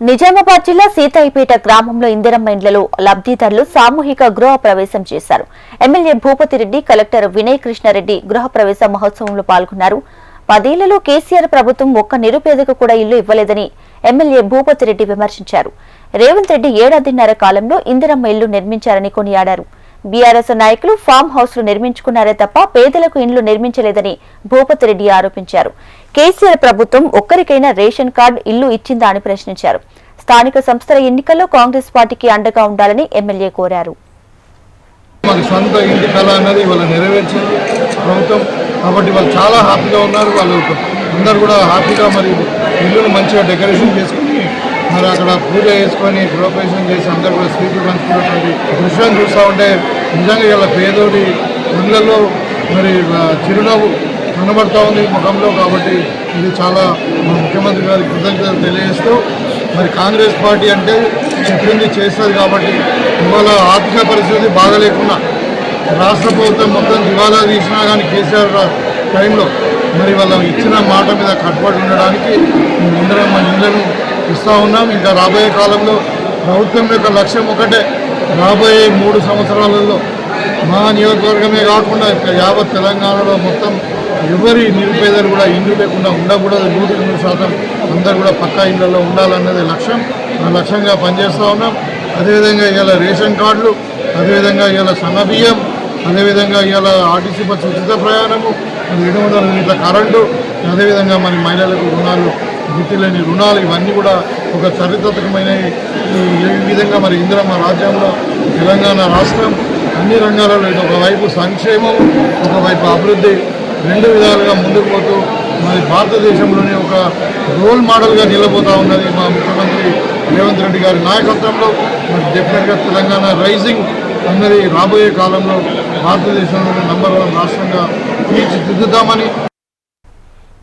నిజామాబాద్ జిల్లా సీతాయిపేట గ్రామంలో ఇందిరమ్మ ఇండ్లలో లబ్ధిదారులు సామూహిక గృహ ప్రవేశం చేశారు. ఎమ్మెల్యే భూపతిరెడ్డి, కలెక్టర్ వినయ్ కృష్ణారెడ్డి గృహ ప్రవేశ మహోత్సవంలో పాల్గొన్నారు. 10 ఏళ్లలో కేసీఆర్ ప్రభుత్వం ఒక్క నిరుపేదకు కూడా ఇల్లు ఇవ్వలేదని ఎమ్మెల్యే భూపతిరెడ్డి విమర్శించారు. రేవంత్ రెడ్డి ఏడాదిన్నర కాలంలో ఇందిరమ్మ ఇల్లు నిర్మించారని కొనియాడారు. బీఆర్ఎస్ నాయకులు ఫామ్ హౌస్లు నిర్మించుకున్నారే తప్ప పేదలకు ఇండ్లు నిర్మించలేదని భూపతిరెడ్డి ఆరోపించారు. కేసీఆర్ ప్రభుత్వం ఒక్కరికైనా రేషన్ కార్డు, ఇల్లు ఇచ్చిందా అని ప్రశ్నించారు. స్థానిక సంస్థల ఎన్నికల్లో కాంగ్రెస్ పార్టీకి అండగా ఉండాలని ఎమ్మెల్యే కోరారు. సొంత ఇంటి కళ అన్నది వాళ్ళు నెరవేర్చింది ప్రభుత్వం కాబట్టి వాళ్ళు చాలా హ్యాపీగా ఉన్నారు. వాళ్ళు అందరు కూడా హ్యాపీగా మరి ఇల్లును మంచిగా డెకరేషన్ చేసుకుని మరి అక్కడ పూజ చేసుకొని గృహప్రవేశం చేసి అందరు కూడా స్వీట్లు పంచుకున్నటువంటి దృశ్యాన్ని చూస్తూ ఉంటే నిజంగా ఇలా పేదోడి ఇళ్లలో మరి చిరునవ్వు కనబడుతూ ఉంది ముఖంలో. కాబట్టి ఇది చాలా ముఖ్యమంత్రి గారికి కృతజ్ఞతలు తెలియజేస్తూ మరి కాంగ్రెస్ పార్టీ అంటే చెప్పింది చేస్తుంది కాబట్టి ఇవాళ ఆర్థిక పరిస్థితి బాగలేకుండా రాష్ట్ర ప్రభుత్వం మొత్తం దివాలా తీసినా కానీ కేసీఆర్ టైంలో మరి వాళ్ళు ఇచ్చిన మాట మీద కట్టుబడి ఉండడానికి ఇందిరమ్మ ఇళ్లను ఇస్తూ ఉన్నాం. ఇంకా రాబోయే కాలంలో ప్రభుత్వం యొక్క లక్ష్యం ఒకటే, రాబోయే 3 సంవత్సరాలలో మా నియోజకవర్గమే కాకుండా యావత్ తెలంగాణలో మొత్తం ఎవరి నిరుపేదలు కూడా ఇండ్లు లేకుండా ఉండకూడదు. 100% అందరూ కూడా పక్కా ఇళ్లలో ఉండాలన్నది లక్ష్యం. ఆ లక్ష్యంగా పనిచేస్తూ ఉన్నాం. అదేవిధంగా ఇవాళ రేషన్ కార్డులు, అదేవిధంగా ఇవాళ సన్నబియ్యం, అదేవిధంగా ఇవాళ ఆర్టీసీ బస్సు ఉచిత ప్రయాణము, 700 యూనిట్ల కరెంటు, అదేవిధంగా మరి మహిళలకు రుణాలు, వృత్తి లేని రుణాలు, ఇవన్నీ కూడా ఒక చారిత్రాత్మకమైన ఈ విధంగా మరి ఇందిరమ్మ రాజ్యంలో తెలంగాణ రాష్ట్రం అన్ని రంగాలలో ఒకవైపు సంక్షేమం, ఒకవైపు అభివృద్ధి, 2 విధాలుగా ముందుకు పోతూ మరి భారతదేశంలోనే ఒక రోల్ మోడల్గా నిలబోతూ ఉన్నది మా ముఖ్యమంత్రి రేవంత్ రెడ్డి గారి నాయకత్వంలో. మరి డెఫినెట్గా తెలంగాణ రైజింగ్ అన్నది రాబోయే కాలంలో భారతదేశంలోనే నంబర్ 1 రాష్ట్రంగా తీర్చిదిద్దుతామని